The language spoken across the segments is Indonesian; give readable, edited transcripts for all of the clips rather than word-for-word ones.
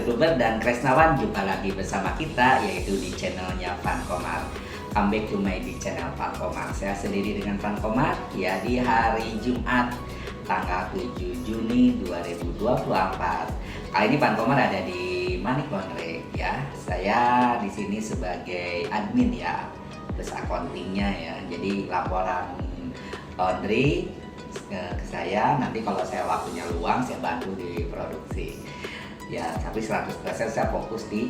YouTuber dan Kresnawan, jumpa lagi bersama kita yaitu di channelnya Van Komar. Come back to my di channel Van Komar. Saya sendiri dengan Van Komar ya di hari Jumat tanggal 7 Juni 2024. Kali ini Van Komar ada di Manik Laundry ya. Saya di sini sebagai admin ya, plus accountingnya ya. Jadi laporan laundry ke saya, nanti kalau saya waktunya luang saya bantu di produksi ya, tapi 100% saya fokus di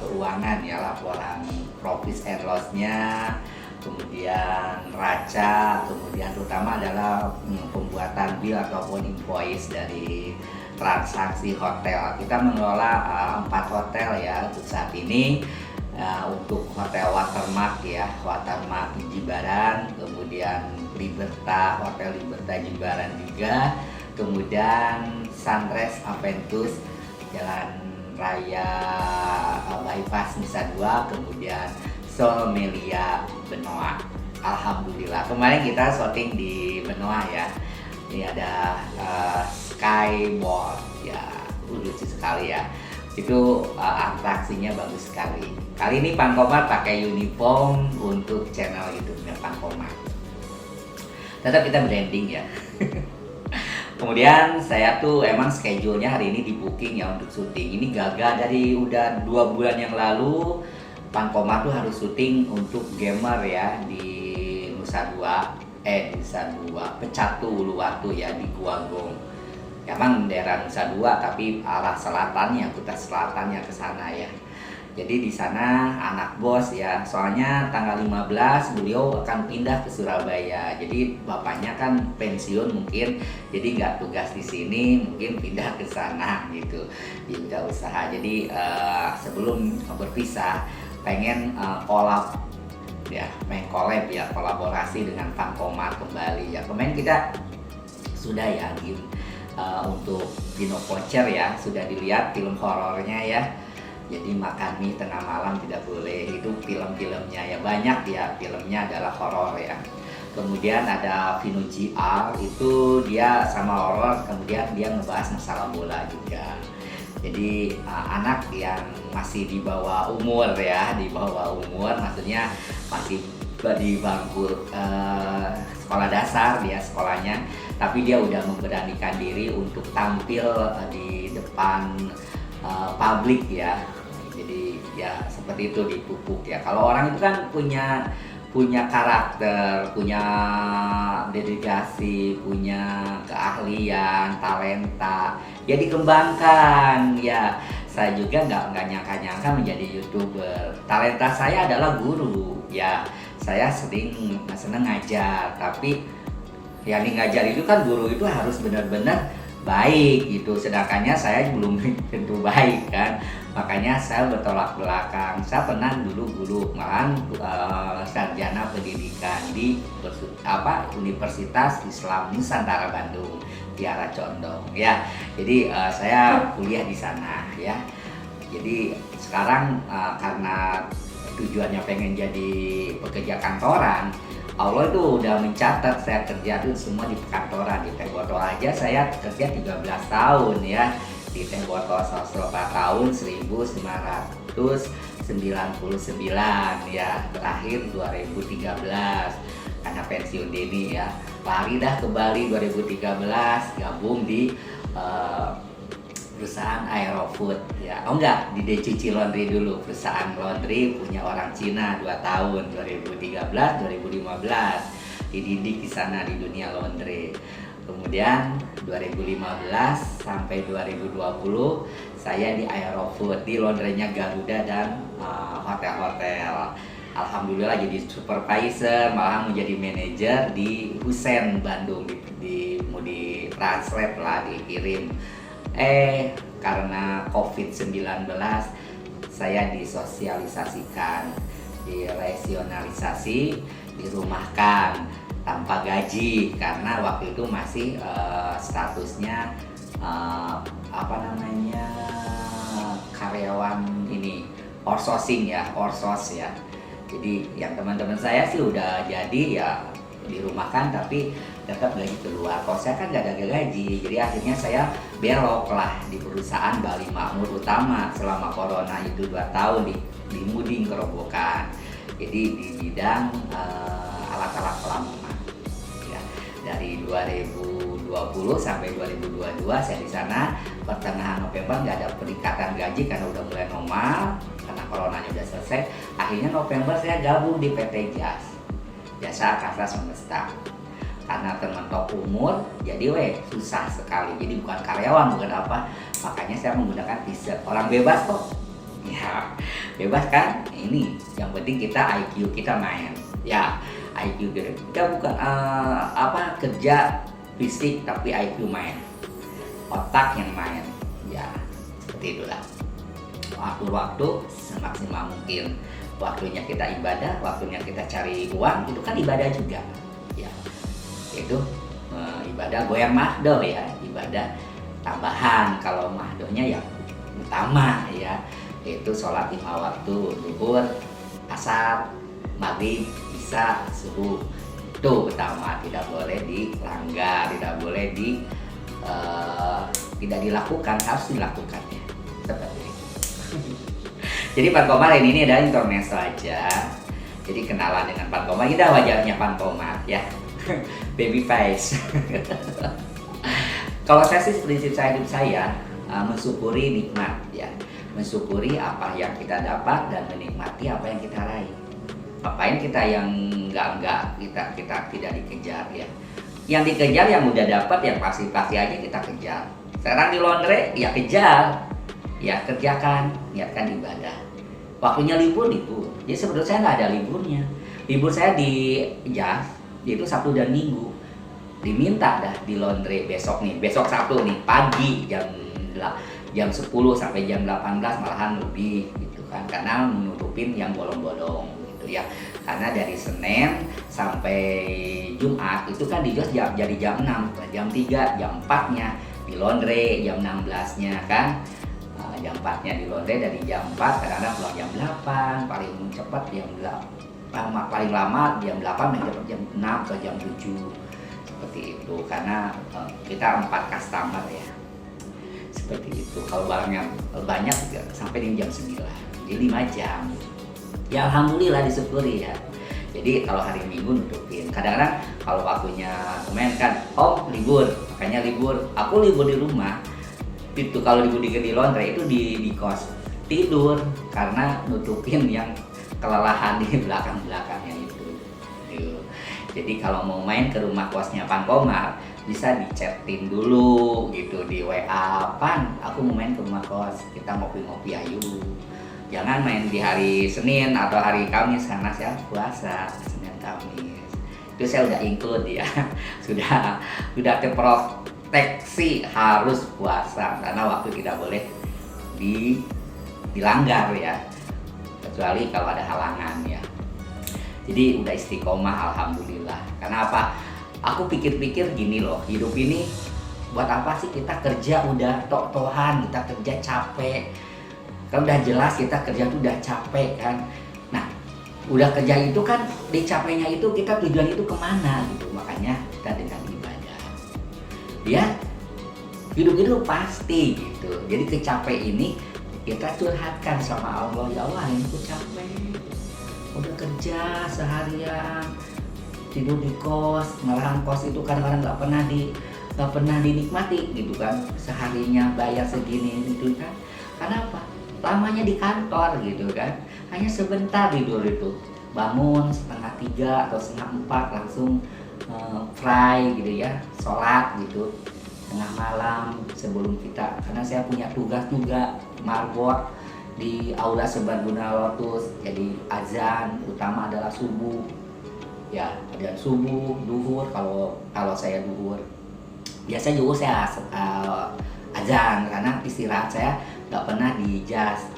keuangan ya, laporan profit and loss-nya, kemudian raca, kemudian terutama adalah pembuatan bill ataupun invoice dari transaksi hotel. Kita mengelola 4 hotel ya untuk saat ini. Untuk hotel Watermark ya, Watermark di Jimbaran, kemudian Liberta, Hotel Liberta Jimbaran juga, kemudian Sunrise Aventus Jalan Raya Bypass Nusa Dua, kemudian Sol Melia Benoa. Alhamdulillah kemarin kita syuting di Benoa ya. Ini ada Skywalk ya, lucu sekali ya. Itu atraksinya bagus sekali. Kali ini Van Komar pakai uniform untuk channel YouTube-nya Van Komar. Tetap kita branding ya. Kemudian saya tuh emang schedule-nya hari ini di booking ya untuk syuting. Ini gagal dari udah 2 bulan yang lalu. Van Komar tuh harus syuting untuk gamer ya di Nusa Dua, Pecatu Uluwatu ya di Guagong. Emang daerah Nusa Dua tapi arah selatannya, Kuta Selatannya ke sana ya. Jadi di sana anak bos ya, soalnya tanggal 15 beliau akan pindah ke Surabaya. Jadi bapaknya kan pensiun mungkin, jadi nggak tugas di sini, mungkin pindah ke sana gitu di bidang usaha. Jadi sebelum berpisah pengen collab ya, kolaborasi dengan Van Komar kembali ya. Kemarin kita sudah ya untuk Dino Voucher ya, sudah dilihat film horornya ya. Jadi makan mie tengah malam tidak boleh, itu film-filmnya ya, banyak ya filmnya adalah horor ya. Kemudian ada Vino GR, itu dia sama horor, kemudian dia ngebahas masalah bola juga. Jadi anak yang masih di bawah umur ya, maksudnya masih di bangku sekolah dasar dia sekolahnya, tapi dia udah memberanikan diri untuk tampil di depan publik ya. Jadi ya seperti itu dipupuk ya. Kalau orang itu kan punya karakter, punya dedikasi, punya keahlian, talenta, ya dikembangkan ya. Saya juga nggak nyangka menjadi YouTuber. Talenta saya adalah guru ya. Saya seneng ngajar, tapi yang ngajar itu kan guru itu harus benar-benar baik gitu, sedangkannya saya belum tentu baik kan, makanya saya bertolak belakang. Saya pernah dulu guru, malahan sarjana pendidikan di Universitas Islam Nusantara Bandung, Tiara Condong ya. Jadi saya kuliah di sana ya. Jadi sekarang karena tujuannya pengen jadi pekerja kantoran, Allah itu udah mencatat saya kerja itu semua di kantoran. Di Teh Botol aja saya kerja 13 tahun ya. Di Teh Botol Sosroka tahun 1999 ya. Terakhir 2013 karena pensiun dini ya. Lari dah ke Bali 2013, gabung di perusahaan Aerofood ya. Oh enggak, di Decuci Laundry dulu, perusahaan laundry punya orang Cina 2 tahun, 2013 2015 dididik di sana di dunia laundry. Kemudian 2015 sampai 2020 saya di Aerofood, di laundrynya Garuda dan hotel-hotel. Alhamdulillah jadi supervisor, malah menjadi manajer di Husen Bandung, di translate lah, dikirim. Karena COVID-19 saya disosialisasikan, diresionalisasi, dirumahkan tanpa gaji karena waktu itu masih statusnya karyawan ini outsourcing ya, outsource ya. Jadi yang teman-teman saya sih udah jadi ya dirumahkan, tapi tetap gaji keluar. Kalau saya kan nggak ada gaji, jadi akhirnya saya belok lah di perusahaan Bali Makmur Utama selama corona itu 2 tahun di Muding Kerobokan. Jadi di bidang alat-alat pelamongan. Ya, dari 2020 sampai 2022 saya di sana. Pertengahan November nggak ada peningkatan gaji karena udah mulai normal, karena coronanya udah selesai. Akhirnya November saya gabung di PT JAS, Jasa Kasa Semesta. Karena termentok umur, jadi susah sekali. Jadi bukan karyawan, bukan apa. Makanya saya menggunakan t-shirt. Orang bebas kok. Ya, bebas kan? Ini yang penting kita IQ kita main. Ya, IQ kita bukan kerja fisik, tapi IQ main. Otak yang main. Ya, seperti itulah. Waktu-waktu semaksimal mungkin. Waktunya kita ibadah, waktunya kita cari uang, itu kan ibadah juga. Ya. Itu ibadah goyang mahdoh ya, ibadah tambahan. Kalau mahdohnya yang utama ya, yaitu sholat 5 waktu, zuhur, asar, maghrib, isya, subuh. Itu utama, tidak boleh dilanggar, tidak boleh tidak dilakukan, harus dilakukan ya. Seperti itu. Jadi Pak Komar ini adalah intermezzo aja. Jadi kenalan dengan Pak Komar, ini dah wajahnya Pak Komar ya. Baby face. Kalau saya sih prinsip hidup saya mensyukuri nikmat ya, mensyukuri apa yang kita dapat dan menikmati apa yang kita raih. Ngapain kita yang enggak kita tidak dikejar ya. Yang dikejar yang udah dapat, yang pasti aja kita kejar. Sekarang di laundry ya kejar, ya kerjakan, niatkan ibadah. Waktunya libur. Jadi sebetulnya saya nggak ada liburnya. Libur saya di JAS yaitu Sabtu dan Minggu. Diminta dah di laundry besok Sabtu nih pagi jam 10 sampai jam 18 malahan lebih gitu kan, karena menutupin yang bolong-bolong gitu ya. Karena dari Senin sampai Jumat itu kan di JAS jadi jam 6, jam 3, jam 4-nya di laundry, jam 16-nya kan. Jam 4-nya di laundry, dari jam 4 kadang-kadang pulang jam 8, paling cepat jam 8. Paling lama jam 8 dan jam 6 atau jam 7 seperti itu, karena kita 4 customer ya, seperti itu. Kalau barangnya banyak sampai di jam 9, jadi 5 jam ya. Alhamdulillah, disyukuri ya. Jadi kalau hari Minggu nutupin, kadang-kadang kalau waktunya lumayan kan, libur, makanya libur, aku libur di rumah itu. Kalau libur di laundry itu di kos tidur, karena nutupin yang kelelahan di belakang-belakangnya itu. Jadi kalau mau main ke rumah kosnya Pan Komar, bisa dichatin dulu gitu di WA, Pan, aku mau main ke rumah kos, kita ngopi-ngopi ayo. Jangan main di hari Senin atau hari Kamis, karena saya puasa Senin Kamis. Itu saya udah include ya, sudah terproteksi harus puasa, karena waktu tidak boleh dilanggar ya, kecuali kalau ada halangan ya. Jadi udah istiqomah alhamdulillah. Karena apa? Aku pikir-pikir gini loh, hidup ini buat apa sih kita kerja udah tok-tohan, kita kerja capek. Kan udah jelas kita kerja tuh udah capek kan. Nah, udah kerja itu kan di capeknya itu kita tujuan itu kemana gitu. Makanya kita dengan ibadah. Ya, hidup itu pasti gitu. Jadi kecapek ini kita curhatkan sama Allah, ya Allah ini aku capek, udah kerja seharian, tidur di kos, malahan kos itu kadang-kadang nggak pernah dinikmati gitu kan, seharinya bayar segini gitu kan. Karena apa? Lamanya di kantor gitu kan, hanya sebentar tidur itu, bangun 2:30 atau 3:30 langsung fry gitu ya, sholat gitu tengah malam sebelum kita, karena saya punya tugas juga marbot di Aula Serbaguna Lotus. Jadi azan utama adalah subuh ya, azan subuh, duhur. Kalau saya duhur, biasa juga saya azan, karena istirahat saya nggak pernah di JAS.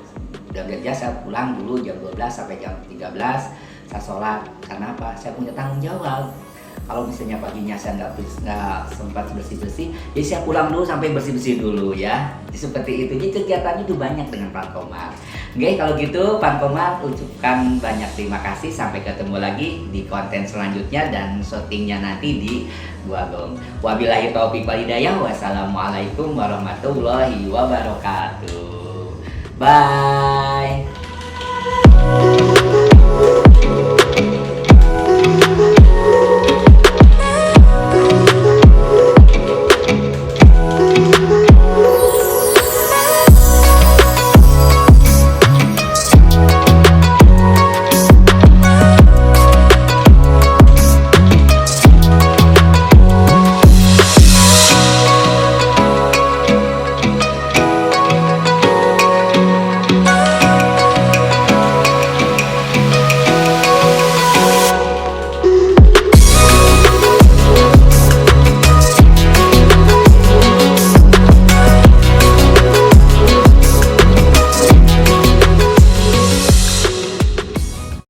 Udah JAS saya pulang dulu jam 12 sampai jam 13 saya sholat. Karena apa? Saya punya tanggung jawab. Kalau misalnya paginya saya nggak sempat bersih-bersih, jadi saya pulang dulu sampai bersih-bersih dulu ya. Jadi seperti itu. Jadi kegiatannya itu banyak dengan Pak Komar. Oke, kalau gitu Pak Komar ucapkan banyak terima kasih. Sampai ketemu lagi di konten selanjutnya dan syutingnya nanti di Gua Gong. Wabillahi taufiq wal hidayah. Wassalamualaikum warahmatullahi wabarakatuh. Bye.